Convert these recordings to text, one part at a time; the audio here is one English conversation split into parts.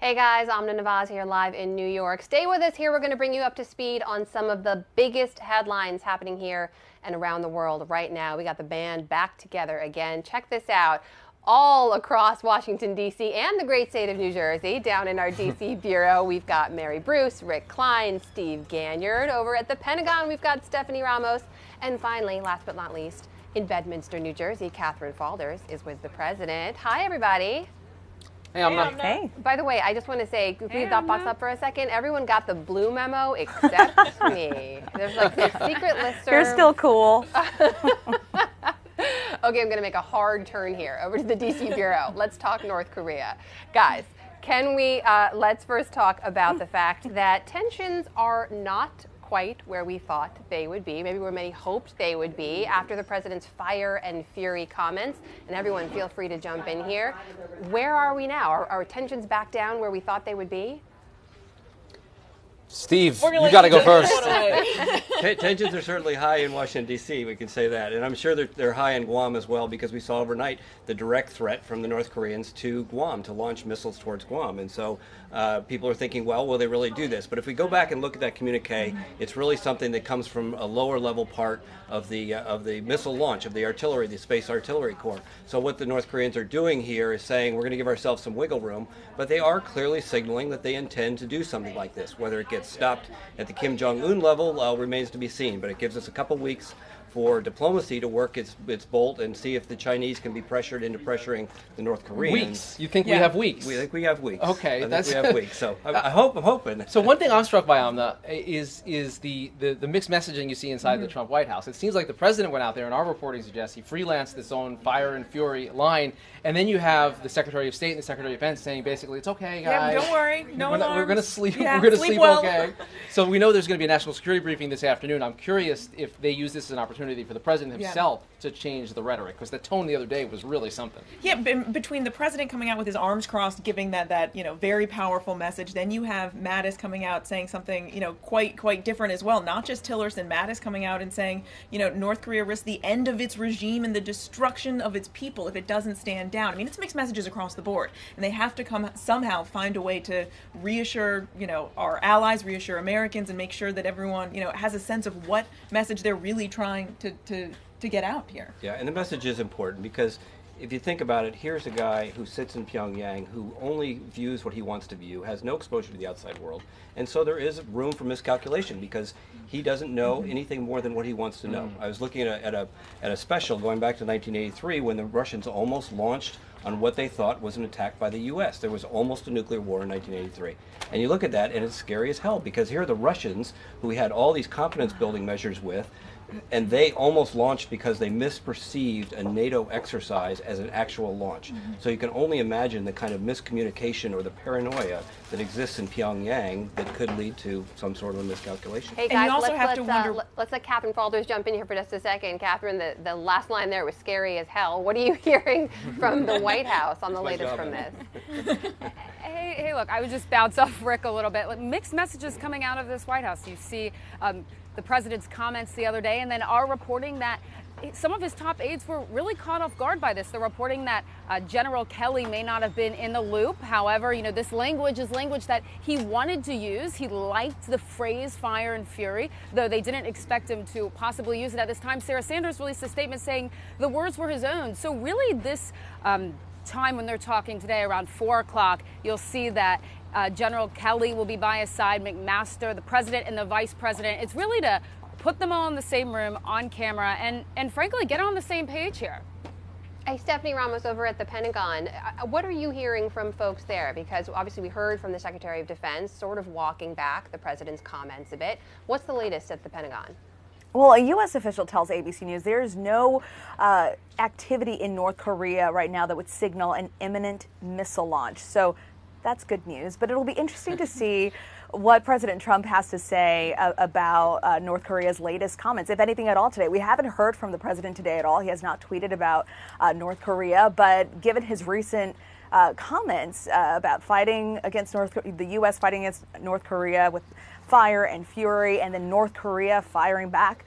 Hey guys, Amna Nawaz here live in New York. Stay with us here. We're going to bring you up to speed on some of the biggest headlines happening here and around the world right now. We got the band back together again. Check this out. All across Washington, D.C. and the great state of New Jersey, down in our D.C. bureau, we've got Mary Bruce, Rick Klein, Steve Ganyard. Over at the Pentagon, we've got Stephanie Ramos. And finally, last but not least, in Bedminster, New Jersey, Catherine Faulders is with the president. Hi, everybody. Hey, Amna. Hey. By the way, I just want to say, can we that box up for a second? Everyone got the blue memo except me. There's like this secret listserv. You're still cool. Okay, I'm going to make a hard turn here over to the D.C. Bureau. Let's talk North Korea. Guys, can we, let's first talk about the fact that tensions are not quite where we thought they would be, maybe where many hoped they would be after the president's fire and fury comments. And everyone feel free to jump in here. Where are we now? Are tensions back down where we thought they would be? Steve, you got to go first. Tensions are certainly high in Washington, D.C., we can say that. And I'm sure they're high in Guam as well, because we saw overnight the direct threat from the North Koreans to Guam, to launch missiles towards Guam. And so people are thinking, well, will they really do this? But if we go back and look at that communique, it's really something that comes from a lower level part of the missile launch, of the artillery, the Space Artillery Corps. So what the North Koreans are doing here is saying, we're going to give ourselves some wiggle room, but they are clearly signaling that they intend to do something like this. Whether it gets stopped at the Kim Jong-un level remains to be seen, but it gives us a couple weeks for diplomacy to work its bolt and see if the Chinese can be pressured into pressuring the North Koreans. Weeks? You think we have weeks? We think we have weeks. Okay, I think we have weeks. So I'm hoping. So one thing I'm struck by, Amna, is the mixed messaging you see inside the Trump White House. It seems like the president went out there, and our reporting suggests he freelanced this own fire and fury line, and then you have the Secretary of State and the Secretary of Defense saying basically, it's okay, guys. Yeah, don't worry, no alarms. We're going to sleep. Yeah, we're going to sleep well. okay. So we know there's going to be a national security briefing this afternoon. I'm curious if they use this as an opportunity for the president himself to change the rhetoric, because the tone the other day was really something. Yeah, between the president coming out with his arms crossed, giving that very powerful message, then you have Mattis coming out saying something quite different as well. Not just Tillerson, Mattis coming out and saying North Korea risks the end of its regime and the destruction of its people if it doesn't stand down. I mean, it's mixed messages across the board, and they have to somehow find a way to reassure our allies, reassure Americans, and make sure that everyone has a sense of what message they're really trying to get out here. Yeah, and the message is important, because if you think about it, here's a guy who sits in Pyongyang who only views what he wants to view, has no exposure to the outside world, and so there is room for miscalculation because he doesn't know anything more than what he wants to know. I was looking at a special going back to 1983 when the Russians almost launched on what they thought was an attack by the U.S. There was almost a nuclear war in 1983. And you look at that and it's scary as hell, because here are the Russians who we had all these confidence building measures with, and they almost launched because they misperceived a NATO exercise as an actual launch. So you can only imagine the kind of miscommunication or the paranoia that exists in Pyongyang that could lead to some sort of a miscalculation. Hey guys, let's let Catherine Faulders jump in here for just a second. Catherine, the last line there was scary as hell. What are you hearing from the White House on the latest from this? Hey, look, I would just bounce off Rick a little bit. Like, mixed messages coming out of this White House. You see the president's comments the other day, and then our reporting that some of his top aides were really caught off guard by this. They're reporting that General Kelly may not have been in the loop. However, this language is language that he wanted to use. He liked the phrase fire and fury, though they didn't expect him to possibly use it at this time. Sarah Sanders released a statement saying the words were his own. So really this time when they're talking today around 4 o'clock, you'll see that General Kelly will be by his side, McMaster, the president and the vice president. It's really to put them all in the same room on camera and frankly, get on the same page here. Hey, Stephanie Ramos over at the Pentagon, what are you hearing from folks there? Because obviously we heard from the Secretary of Defense sort of walking back the president's comments a bit. What's the latest at the Pentagon? Well, a U.S. official tells ABC News there is no activity in North Korea right now that would signal an imminent missile launch. So that's good news, but it'll be interesting to see what President Trump has to say about North Korea's latest comments, if anything at all today. We haven't heard from the president today at all. He has not tweeted about North Korea, but given his recent comments about fighting against the U.S. fighting against North Korea with fire and fury, and then North Korea firing back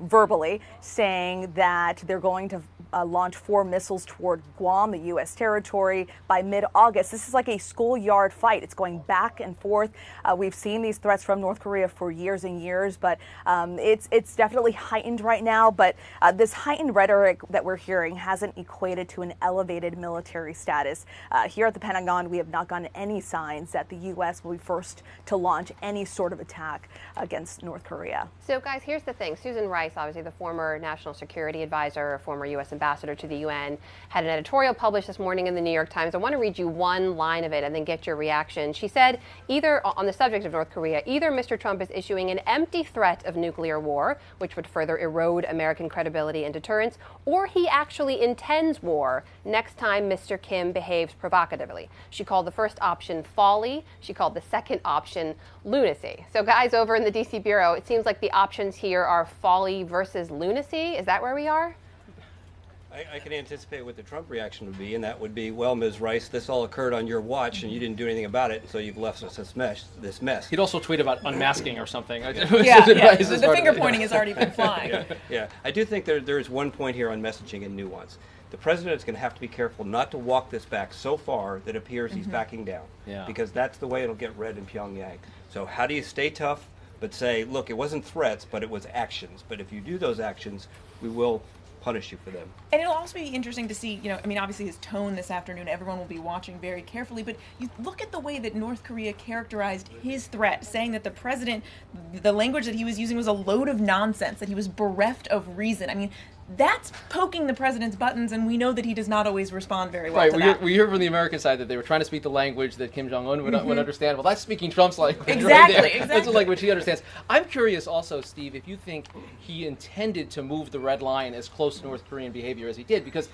verbally, saying that they're going to launch 4 missiles toward Guam, the U.S. territory, by mid-August. This is like a schoolyard fight. It's going back and forth. We've seen these threats from North Korea for years and years, but it's definitely heightened right now. But this heightened rhetoric that we're hearing hasn't equated to an elevated military status. Here at the Pentagon, we have not gotten any signs that the U.S. will be first to launch any sort of attack against North Korea. So, guys, here's the thing. Susan Rice, obviously the former national security advisor, former U.S. ambassador to the UN, had an editorial published this morning in the New York Times. I want to read you one line of it and then get your reaction. She said, either on the subject of North Korea, either Mr. Trump is issuing an empty threat of nuclear war, which would further erode American credibility and deterrence, or he actually intends war next time Mr. Kim behaves provocatively. She called the first option folly. She called the second option lunacy. So, guys, over in the D.C. Bureau, it seems like the options here are folly versus lunacy. Is that where we are? I can anticipate what the Trump reaction would be, and that would be, well, Ms. Rice, this all occurred on your watch, and you didn't do anything about it, so you've left us this mess. He'd also tweet about unmasking or something. Yeah. The finger pointing has already been flying. Yeah. I do think there's one point here on messaging and nuance. The president is going to have to be careful not to walk this back so far that it appears he's backing down, because that's the way it'll get read in Pyongyang. So how do you stay tough but say, look, it wasn't threats, but it was actions. But if you do those actions, we will punish you for them. And it'll also be interesting to see, I mean, obviously his tone this afternoon, everyone will be watching very carefully, but you look at the way that North Korea characterized his threat, saying that the president, the language that he was using was a load of nonsense, that he was bereft of reason. I mean, that's poking the president's buttons, and we know that he does not always respond very well to that. We hear from the American side that they were trying to speak the language that Kim Jong-un would understand. Well, that's speaking Trump's language. Exactly. That's the language he understands. I'm curious also, Steve, if you think he intended to move the red line as close to North Korean behavior as he did, because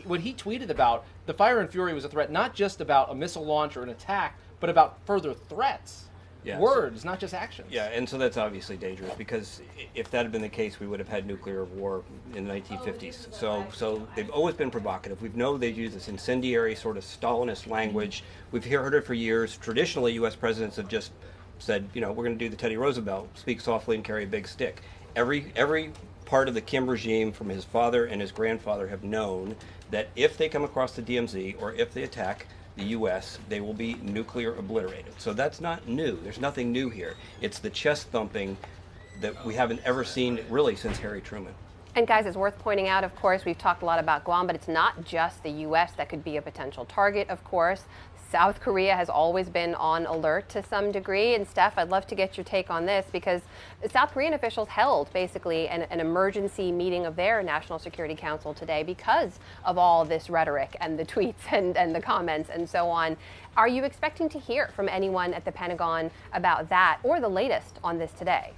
what he tweeted about, the fire and fury was a threat not just about a missile launch or an attack, but about further threats. Yeah, words, not just actions. Yeah, and so that's obviously dangerous, because if that had been the case, we would have had nuclear war in the 1950s. So they've always been provocative. We know they use this incendiary sort of Stalinist language. We've heard it for years. Traditionally, U.S. presidents have just said, we're going to do the Teddy Roosevelt, speak softly and carry a big stick. Every part of the Kim regime, from his father and his grandfather, have known that if they come across the DMZ or if they attack the U.S., they will be nuclear obliterated. So that's not new. There's nothing new here. It's the chest thumping that we haven't ever seen really since Harry Truman. And guys, it's worth pointing out, of course, we've talked a lot about Guam, but it's not just the U.S. that could be a potential target, of course. South Korea has always been on alert to some degree. And Steph, I'd love to get your take on this, because South Korean officials held basically an emergency meeting of their National Security Council today because of all this rhetoric and the tweets and the comments and so on. Are you expecting to hear from anyone at the Pentagon about that or the latest on this today?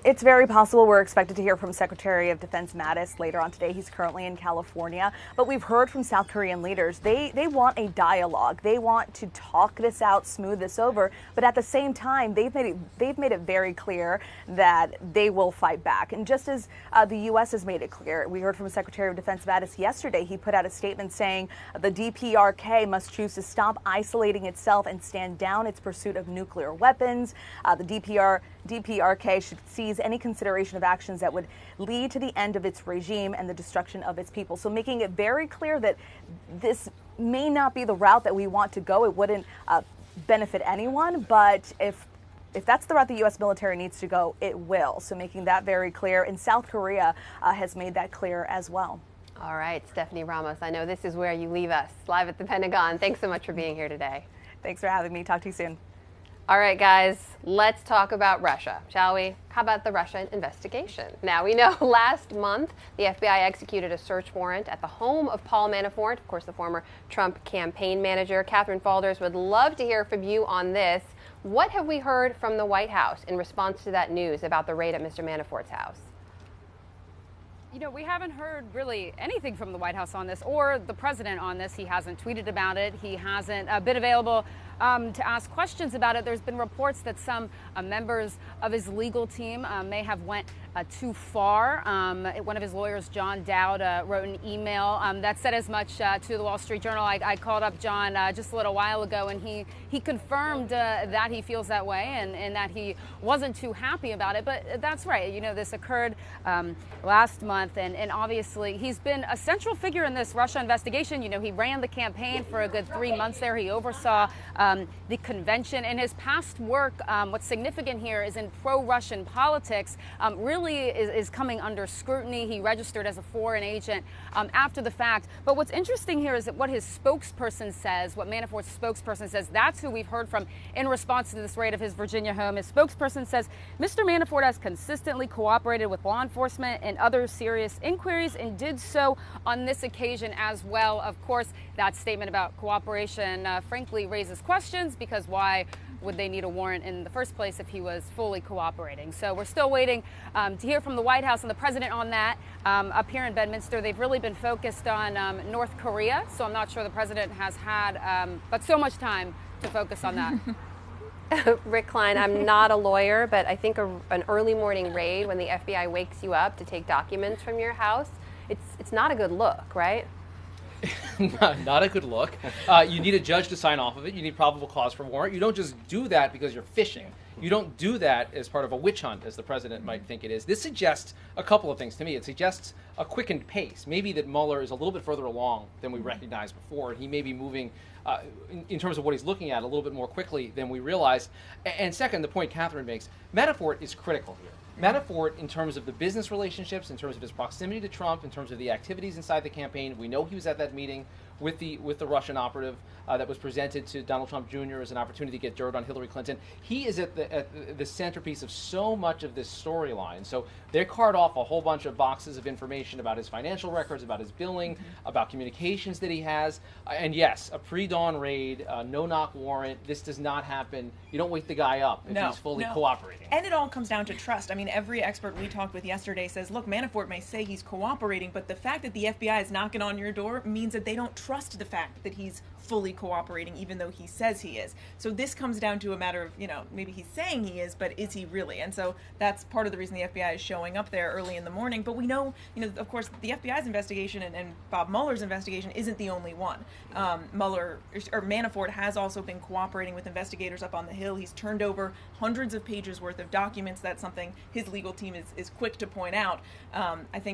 It's very possible. We're expected to hear from Secretary of Defense Mattis later on today. He's currently in California. But we've heard from South Korean leaders. They want a dialogue. They want to talk this out, smooth this over. But at the same time, they've made it very clear that they will fight back. And just as the U.S. has made it clear, we heard from Secretary of Defense Mattis yesterday. He put out a statement saying the DPRK must choose to stop isolating itself and stand down its pursuit of nuclear weapons. The DPRK should seize any consideration of actions that would lead to the end of its regime and the destruction of its people. So making it very clear that this may not be the route that we want to go. It wouldn't benefit anyone, but if that's the route the U.S. military needs to go, it will. So making that very clear. And South Korea has made that clear as well. All right, Stephanie Ramos, I know this is where you leave us, live at the Pentagon. Thanks so much for being here today. Thanks for having me. Talk to you soon. All right, guys, let's talk about Russia, shall we? How about the Russia investigation? Now, we know last month the FBI executed a search warrant at the home of Paul Manafort, of course, the former Trump campaign manager. Catherine Falders would love to hear from you on this. What have we heard from the White House in response to that news about the raid at Mr. Manafort's house? We haven't heard really anything from the White House on this or the president on this. He hasn't tweeted about it. He hasn't been available to ask questions about it. There's been reports that some members of his legal team may have went too far. One of his lawyers, John Dowd, wrote an email that said as much to the Wall Street Journal. I called up John just a little while ago, and he confirmed that he feels that way and that he wasn't too happy about it. But that's right. You know, this occurred last month, and obviously he's been a central figure in this Russia investigation. You know, he ran the campaign for a good 3 months there. He oversaw the convention. In his past work, what's significant here is in pro-Russian politics, really is coming under scrutiny. He registered as a foreign agent after the fact. But what's interesting here is that what his spokesperson says, what Manafort's spokesperson says, that's who we've heard from in response to this raid of his Virginia home. His spokesperson says Mr. Manafort has consistently cooperated with law enforcement in other serious inquiries and did so on this occasion as well. Of course, that statement about cooperation frankly raises questions, because why would they need a warrant in the first place if he was fully cooperating? So we're still waiting to hear from the White House and the president on that. Up here in Bedminster, they've really been focused on North Korea, so I'm not sure the president has had but so much time to focus on that. Rick Klein, I'm not a lawyer, but I think an early morning raid when the FBI wakes you up to take documents from your house, it's not a good look, right? Not a good look. You need a judge to sign off of it. You need probable cause for warrant. You don't just do that because you're fishing. You don't do that as part of a witch hunt, as the president might think it is. This suggests a couple of things to me. It suggests a quickened pace. Maybe that Mueller is a little bit further along than we recognized before. He may be moving, in terms of what he's looking at, a little bit more quickly than we realized. And second, the point Catherine makes, Manafort is critical here. Manafort, in terms of the business relationships, in terms of his proximity to Trump, in terms of the activities inside the campaign, we know he was at that meeting with the Russian operative that was presented to Donald Trump Jr. as an opportunity to get dirt on Hillary Clinton. He is at the centerpiece of so much of this storyline. So they card off a whole bunch of boxes of information about his financial records, about his billing, about communications that he has. And yes, a pre-dawn raid, no-knock warrant. This does not happen. You don't wake the guy up if he's fully cooperating. And it all comes down to trust. I mean, every expert we talked with yesterday says, look, Manafort may say he's cooperating, but the fact that the FBI is knocking on your door means that they don't trust the fact that he's fully cooperating, even though he says he is. So this comes down to a matter of, you know, maybe he's saying he is, but is he really? And so that's part of the reason the FBI is showing up there early in the morning. But we know, you know, of course, the FBI's investigation and Bob Mueller's investigation isn't the only one. Manafort has also been cooperating with investigators up on the Hill. He's turned over hundreds of pages worth of documents. That's something his legal team is quick to point out.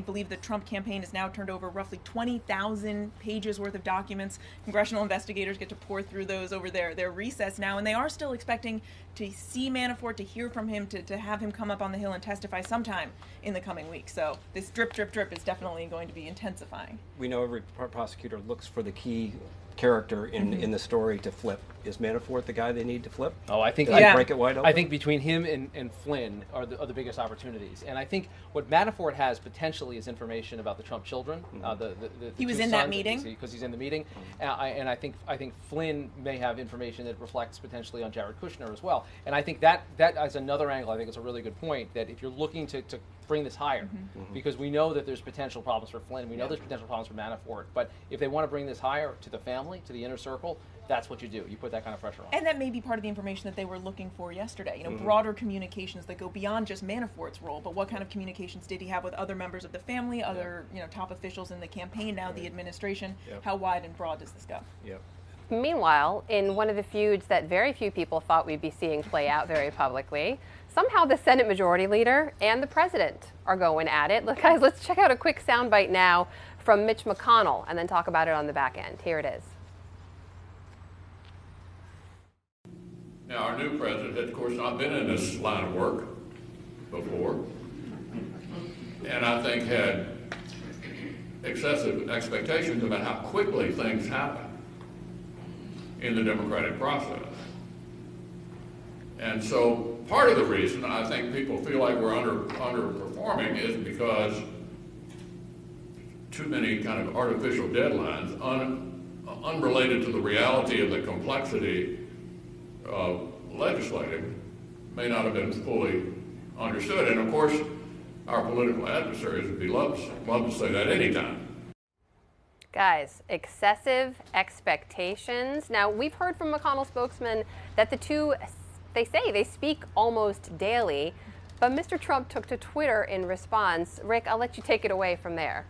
Believe the Trump campaign has now turned over roughly 20,000 pages worth of documents. Congressional investigators get to pour through those over their recess now, and they are still expecting to see Manafort, to hear from him, to have him come up on the Hill and testify sometime in the coming weeks. So this drip, drip, drip is definitely going to be intensifying. We know every prosecutor looks for the key character in the story to flip. Is Manafort the guy they need to flip? Oh, I think break it wide open? I think between him and Flynn are the biggest opportunities. And I think what Manafort has potentially is information about the Trump children. He was in that meeting because he's in the meeting, and I think Flynn may have information that reflects potentially on Jared Kushner as well. And I think that is another angle. I think it's a really good point that if you're looking to bring this higher, because we know that there's potential problems for Flynn, we know there's potential problems for Manafort, but if they want to bring this higher to the family, to the inner circle, that's what you do. You put that kind of pressure on. And that may be part of the information that they were looking for yesterday. You know, broader communications that go beyond just Manafort's role, but what kind of communications did he have with other members of the family, other top officials in the campaign, now the administration? How wide and broad does this go? Meanwhile, in one of the feuds that very few people thought we'd be seeing play out very publicly, somehow the Senate Majority Leader and the President are going at it. Look, guys, let's check out a quick soundbite now from Mitch McConnell and then talk about it on the back end. Here it is. Now, our new president had, of course, not been in this line of work before, and I think had excessive expectations about how quickly things happen in the democratic process. And so part of the reason I think people feel like we're underperforming is because too many kind of artificial deadlines, unrelated to the reality of the complexity of legislating, may not have been fully understood. And of course, our political adversaries would love to say that anytime. Guys, excessive expectations. Now, we've heard from McConnell spokesman that the two, they speak almost daily, but Mr. Trump took to Twitter in response. Rick, I'll let you take it away from there.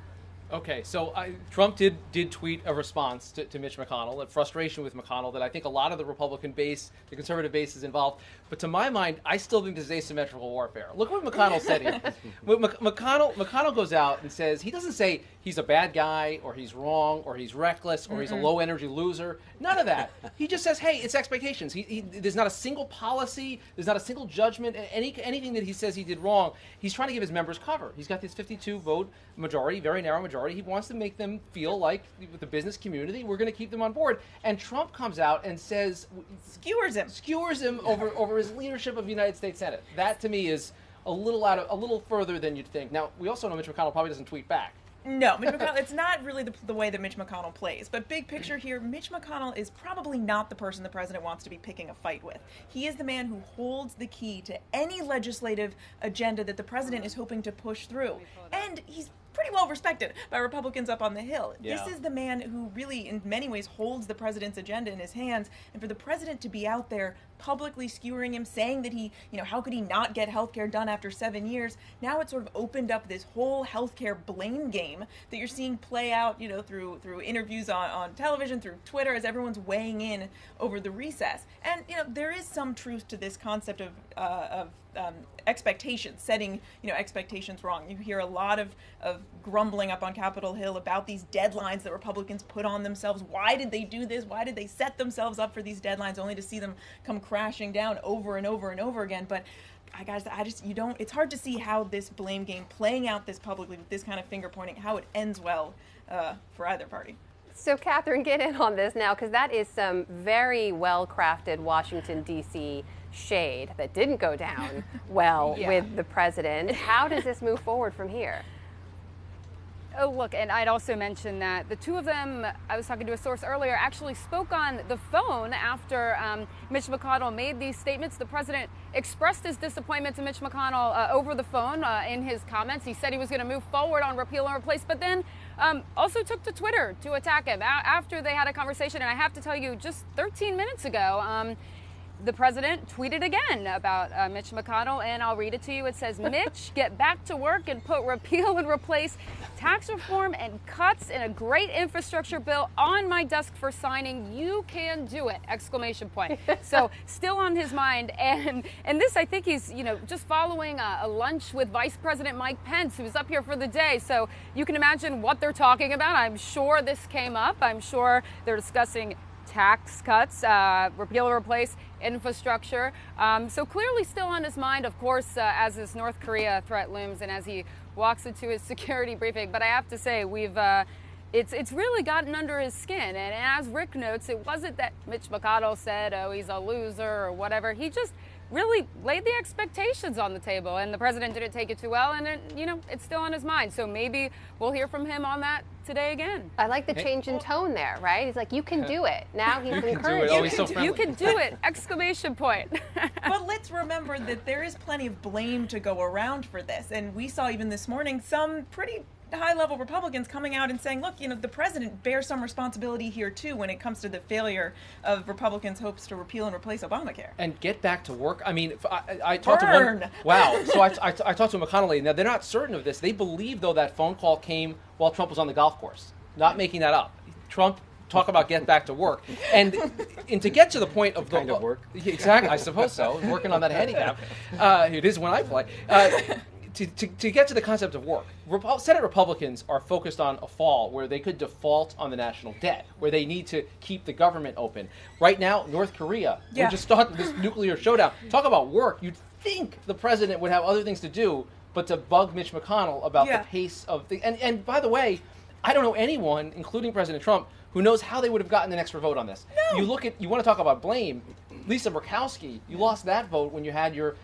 Okay, so Trump did tweet a response to Mitch McConnell, a frustration with McConnell that I think a lot of the Republican base, the conservative base, is involved. But to my mind, I still think this is asymmetrical warfare. Look what McConnell said here. McConnell goes out and says, he doesn't say he's a bad guy or he's wrong or he's reckless or he's a low-energy loser. None of that. He just says, hey, it's expectations. There's not a single policy, there's not a single judgment, anything that he says he did wrong. He's trying to give his members cover. He's got this 52-vote majority, very narrow majority. He wants to make them feel like, with the business community, we're going to keep them on board. And Trump comes out and says, skewers him over his leadership of the United States Senate. That to me is a little further than you'd think. Now, we also know Mitch McConnell probably doesn't tweet back. No, Mitch McConnell, it's not really the way that Mitch McConnell plays. But big picture here, Mitch McConnell is probably not the person the president wants to be picking a fight with. He is the man who holds the key to any legislative agenda that the president is hoping to push through. And he's pretty well respected by Republicans up on the Hill. Yeah. This is the man who really, in many ways, holds the president's agenda in his hands. And for the president to be out there publicly skewering him, saying that he, how could he not get health care done after 7 years? Now it's sort of opened up this whole healthcare blame game that you're seeing play out, through interviews on television, through Twitter, as everyone's weighing in over the recess. And, there is some truth to this concept of expectations, setting, expectations wrong. You hear a lot of grumbling up on Capitol Hill about these deadlines that Republicans put on themselves. Why did they do this? Why did they set themselves up for these deadlines only to see them come crashing down over and over and over again? But it's hard to see how this blame game playing out this publicly with this kind of finger pointing, how it ends well for either party. So, Catherine, get in on this now, because that is some very well-crafted Washington, D.C. shade that didn't go down well with the president. How does this move forward from here? Oh, look, and I'd also mention that the two of them, I was talking to a source earlier, actually spoke on the phone after Mitch McConnell made these statements. The president expressed his disappointment to Mitch McConnell over the phone in his comments. He said he was going to move forward on repeal and replace, but then also took to Twitter to attack him after they had a conversation. And I have to tell you, just 13 minutes ago, the president tweeted again about Mitch McConnell, and I'll read it to you. It says, Mitch, get back to work and put repeal and replace, tax reform and cuts, and a great infrastructure bill on my desk for signing. You can do it! Exclamation point. So still on his mind. And this, I think he's, just following a lunch with Vice President Mike Pence, who's up here for the day. So you can imagine what they're talking about. I'm sure this came up. I'm sure they're discussing tax cuts, repeal and replace, infrastructure. So clearly still on his mind, of course, as this North Korea threat looms and as he walks into his security briefing. But I have to say, it's really gotten under his skin. And as Rick notes, it wasn't that Mitch McConnell said, oh, he's a loser or whatever. He just really laid the expectations on the table, and the president didn't take it too well, and it's still on his mind. So maybe we'll hear from him on that today again. I like the change in tone there, right? He's like, you can do it. Now he's encouraging. You can do it! Exclamation point. But let's remember that there is plenty of blame to go around for this, and we saw even this morning some pretty high-level Republicans coming out and saying, look, the president bears some responsibility here, too, when it comes to the failure of Republicans' hopes to repeal and replace Obamacare. And get back to work. I mean, I talked to one. Wow. So I talked to a McConnell lady. Now, they're not certain of this. They believe, though, that phone call came while Trump was on the golf course. Not making that up. Trump talk about get back to work. And to get to the point of kind of work. Exactly. I suppose so. Working on that handicap. It is when I play. To get to the concept of work, Senate Republicans are focused on a fall where they could default on the national debt, where they need to keep the government open. Right now, North Korea, we just started this nuclear showdown. Talk about work. You'd think the president would have other things to do but to bug Mitch McConnell about the pace of things. And by the way, I don't know anyone, including President Trump, who knows how they would have gotten an extra vote on this. No. You want to talk about blame. Lisa Murkowski, you lost that vote when you had your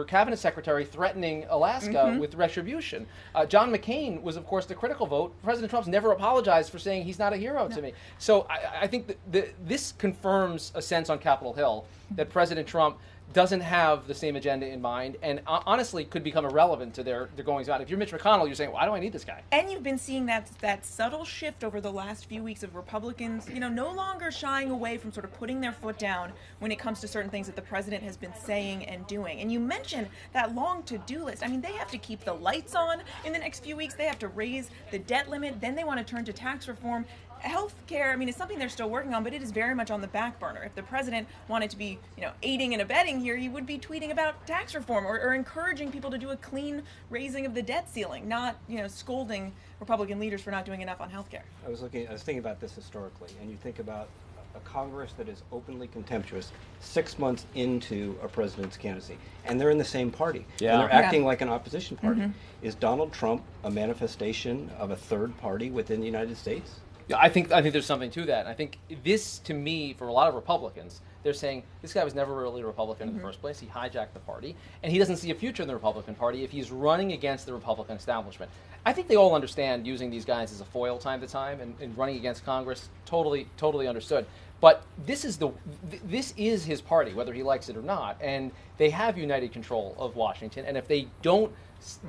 cabinet secretary threatening Alaska with retribution. John McCain was, of course, the critical vote. President Trump's never apologized for saying he's not a hero to me. So I think this confirms a sense on Capitol Hill that President Trump doesn't have the same agenda in mind, and honestly could become irrelevant to their goings on. If you're Mitch McConnell, you're saying, why do I need this guy? And you've been seeing that subtle shift over the last few weeks of Republicans, no longer shying away from sort of putting their foot down when it comes to certain things that the president has been saying and doing. And you mentioned that long to-do list. I mean, they have to keep the lights on in the next few weeks. They have to raise the debt limit. Then they want to turn to tax reform. Healthcare, I mean, it's something they're still working on, but it is very much on the back burner. If the president wanted to be, aiding and abetting here, he would be tweeting about tax reform or encouraging people to do a clean raising of the debt ceiling, not, scolding Republican leaders for not doing enough on healthcare. I was thinking about this historically, and you think about a Congress that is openly contemptuous 6 months into a president's candidacy, and they're in the same party, and they're acting like an opposition party. Is Donald Trump a manifestation of a third party within the United States? Yeah, I think there's something to that. I think this, to me, for a lot of Republicans, they're saying this guy was never really a Republican in the first place. He hijacked the party, and he doesn't see a future in the Republican Party if he's running against the Republican establishment. I think they all understand using these guys as a foil time to time and running against Congress. Totally understood. But this is his party, whether he likes it or not, and they have united control of Washington. And if they don't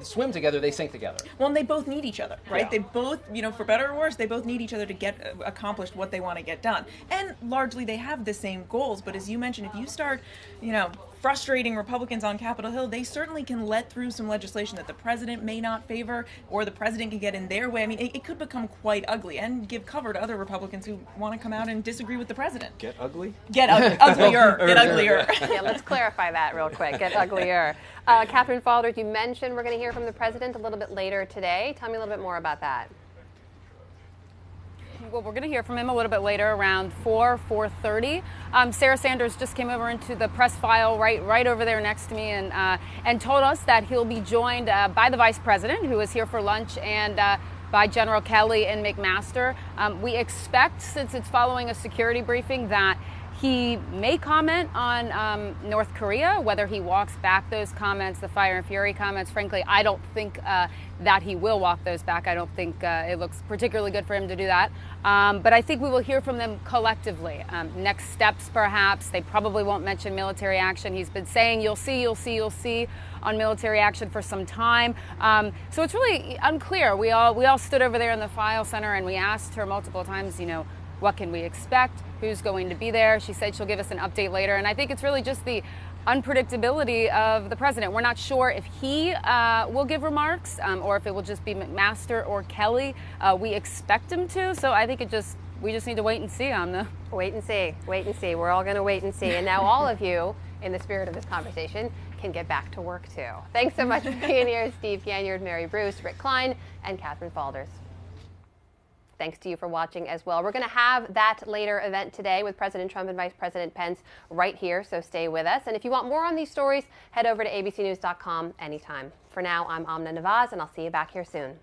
swim together, they sink together. Well, and they both need each other, right? Yeah. They both, for better or worse, they both need each other to get accomplished what they want to get done. And largely they have the same goals, but as you mentioned, if you start, frustrating Republicans on Capitol Hill, they certainly can let through some legislation that the president may not favor, or the president can get in their way. I mean, it could become quite ugly and give cover to other Republicans who want to come out and disagree with the president. Get ugly? Get ugly. Uglier. Get uglier. Yeah, let's clarify that real quick. Get uglier. Catherine Faulders, you mentioned we're going to hear from the president a little bit later today. Tell me a little bit more about that. Well, we're going to hear from him a little bit later, around 4:30. Sarah Sanders just came over into the press file right over there next to me and told us that he'll be joined by the vice president, who is here for lunch, and by General Kelly and McMaster. We expect, since it's following a security briefing, that he may comment on North Korea, whether he walks back those comments, the fire and fury comments. Frankly, I don't think that he will walk those back. I don't think it looks particularly good for him to do that. But I think we will hear from them collectively. Next steps, perhaps. They probably won't mention military action. He's been saying, you'll see on military action for some time. So it's really unclear. We all stood over there in the file center and we asked her multiple times, what can we expect? Who's going to be there? She said she'll give us an update later. And I think it's really just the unpredictability of the president. We're not sure if he will give remarks or if it will just be McMaster or Kelly. We expect him to. So I think we just need to wait and see on the... Wait and see. We're all going to wait and see. And now all of you, in the spirit of this conversation, can get back to work too. Thanks so much for being here, Steve Ganyard, Mary Bruce, Rick Klein, and Catherine Faulders. Thanks to you for watching as well. We're going to have that later event today with President Trump and Vice President Pence right here, so stay with us. And if you want more on these stories, head over to abcnews.com anytime. For now, I'm Amna Nawaz, and I'll see you back here soon.